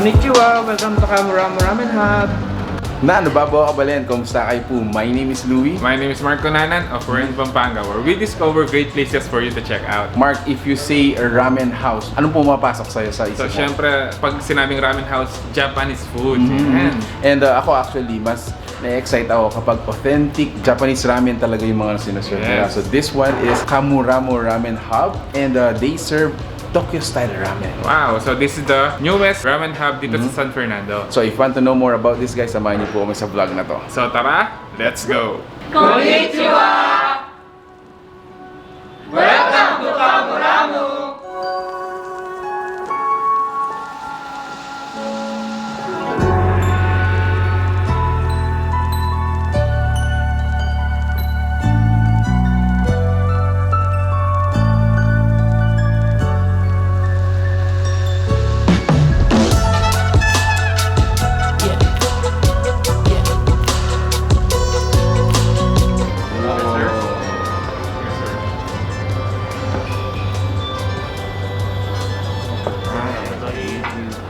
Konnichiwa! Welcome to Kamuramu Ramen Hub! Na, nababawa ka balen? Kumusta kayo po? My name is Louie. My name is Marco Nanan of Orange, Pampanga, where we discover great places for you to check out. Mark, if you say a ramen house, anong pumapasok sa'yo sa isip So, mo? syempre, pag sinabing ramen house, Japanese food. Yan. And ako actually, mas na-excite ako kapag authentic Japanese ramen talaga yung mga sinaserve nila. Yes. So this one is Kamuramu Ramen Hub and they serve Tokyo-style ramen. Wow, so this is the newest ramen hub dito sa San Fernando. So if you want to know more about this guys, samahan niyo po kami sa vlog na to. So tara, let's go! Konnichiwa! Welcome to Kamuramu!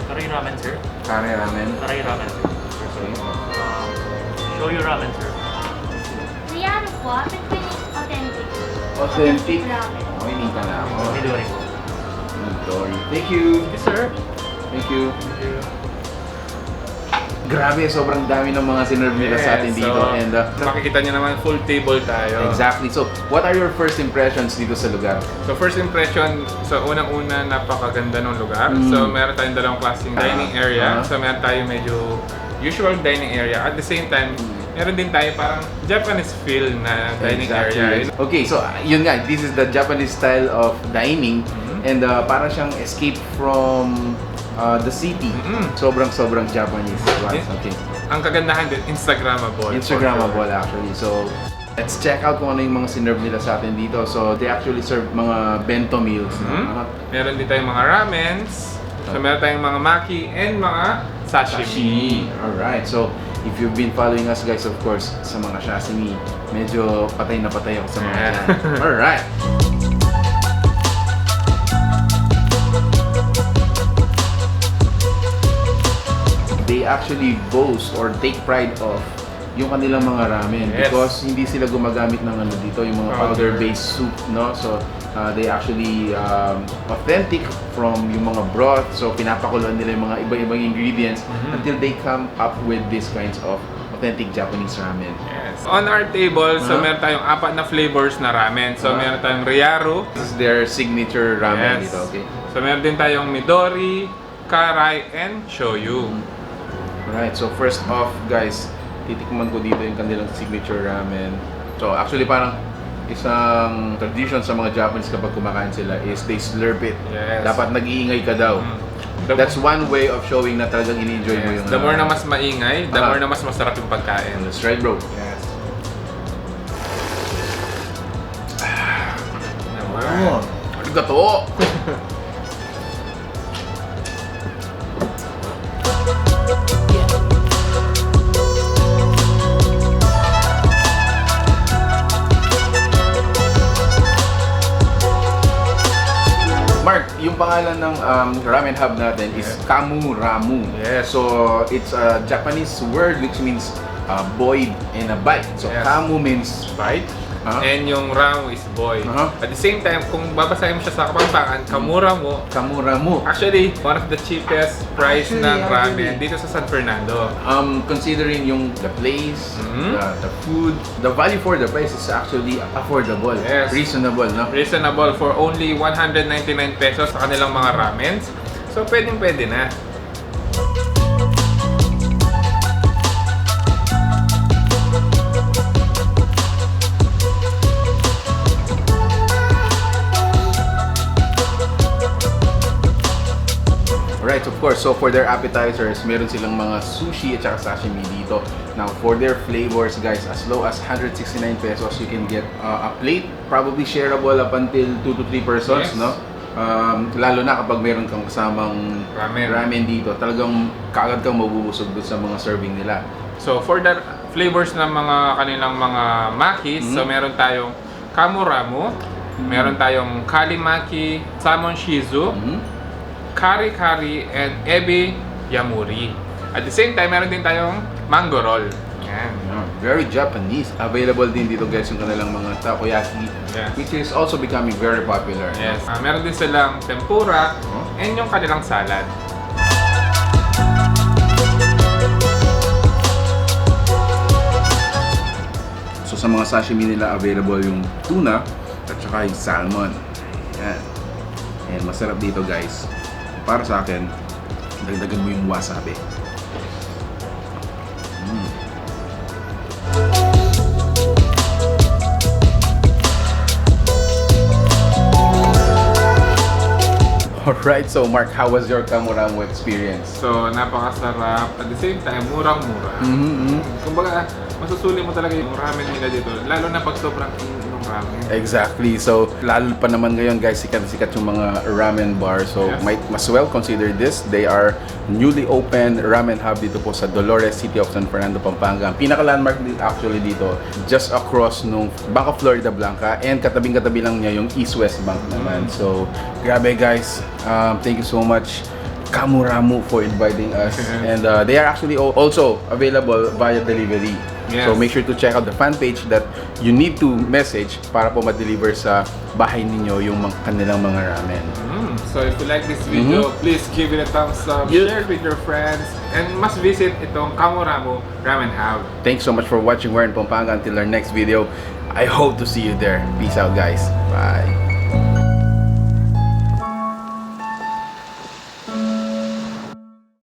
Karai ramen, sir. Kare ramen. Karai ramen, sir. Shoyu ramen, sir. Riyano po, authentic. Authentic. Ramen. Okay, nita na ako. Midori po. Sorry. Thank you. Yes, sir. Thank you. Grabe, sobrang dami ng mga sinerve nila sa atin dito. And makikita nyo naman, full table tayo. exactly. So, what are your first impressions dito sa lugar? So first impression, so unang-una napakaganda ng lugar. So meron tayong dalawang klaseng dining area. So meron tayong medyo usual dining area. At the same time, meron din tayo parang Japanese feel na dining area. Okay, so yun nga, this is the Japanese style of dining. And parang siyang escape from the city. Sobrang Japanese. Wow, okay. Ang kagandahan din, Instagrammable. Instagrammable actually. So, let's check out kung ano yung mga sinerve nila sa atin dito. So, they actually serve mga bento meals. Meron din tayong mga ramens. So meron tayong mga maki and mga sashimi. Alright, so if you've been following us guys, of course, sa mga sashimi, medyo patay na patay ako sa mga Yeah. yan. Alright. They actually boast or take pride of yung kanilang mga ramen Yes. because hindi sila gumagamit ng ano dito, yung mga Powder. powder-based soup, no? So, they actually authentic from yung mga broth. So, pinapakuluan nila yung mga iba-ibang ingredients until they come up with these kinds of authentic Japanese ramen. Yes. On our table, so meron tayong 4 na flavors na ramen. So meron tayong Ryaru. This is their signature ramen Yes. dito, okay? So meron din tayong Midori, Karai, and Shoyu. Alright, so first off, guys, titikman ko dito yung kanilang signature ramen. So, actually parang isang tradition sa mga Japanese kapag kumakain sila is they slurp it. Yes. Dapat nag-iingay ka daw. That's one way of showing na talagang in-enjoy mo yung... The more na mas maingay, the Ah. more na mas masarap yung pagkain. That's right, bro. Yes. Oh, arigato! Mark, yung pangalan ng ramen hub natin is Kamuramu. Yes. So, it's a Japanese word which means boy and a bite. So, Yes. Kamu means Bite. Ah. And yung Ramu is boy. At the same time, kung babasahin mo siya sa Kapampangan, Kamuramu. Kamuramu. Actually, one of the cheapest price Actually, ng ramen actually. dito sa San Fernando. Considering yung the place, the food, the value for the price is actually affordable. Yes. Reasonable, no? Reasonable for only 199 pesos sa kanilang mga ramens. So, pwedeng-pwede na. Right, of course. So for their appetizers, meron silang mga sushi at saka sashimi dito. Now for their flavors, guys, as low as 169 pesos, you can get a plate, probably shareable up until 2 to 3 persons, Yes. no? Lalo na kapag meron kang kasamang ramen dito, talagang kaagad kang mabubusog doon sa mga serving nila. So, for the flavors ng mga kanilang mga makis, so meron tayong Kamuramu, meron tayong Kalimaki, Salmon Shizu, Kari Kari, and Ebi yamuri. At the same time, meron din tayong mango roll. Yan. Very Japanese. Available din dito guys yung kanilang mga takoyaki, Yes. which is also becoming very popular. Yes. Meron din silang tempura and yung kanilang salad. So sa mga sashimi nila, available yung tuna at saka yung salmon. Yan. And masarap dito guys. Para sa akin, dagdagan mo yung wasabi. Alright, so Mark, how was your Kamuramu experience? So, napakasarap. At the same time, murang-mura. Kumbaga, masusuli mo talaga yung ramen nila dito. Lalo na pag sobrang init ng ramen. Exactly. So, lalo pa naman ngayon guys, sikat yung mga ramen bar. So, Yes. might mas well consider this. They are newly opened ramen hub dito po sa Dolores City of San Fernando, Pampanga. Ang pinaka-landmark actually dito, just across nung Bank of Florida Blanca, and katabing-katabi lang niya yung East-West Bank naman. So, grabe guys. Thank you so much Kamuramu for inviting us. And they are actually also available via delivery. Yes. So make sure to check out the fan page that you need to message para po ma-deliver sa bahay ninyo yung kanilang mga ramen. So if you like this video, please give it a thumbs up, Yeah. share it with your friends, and must visit itong Kamuramu Ramen Hub. Thanks so much for watching. We're in Pampanga. Until our next video, I hope to see you there. Peace out guys. Bye.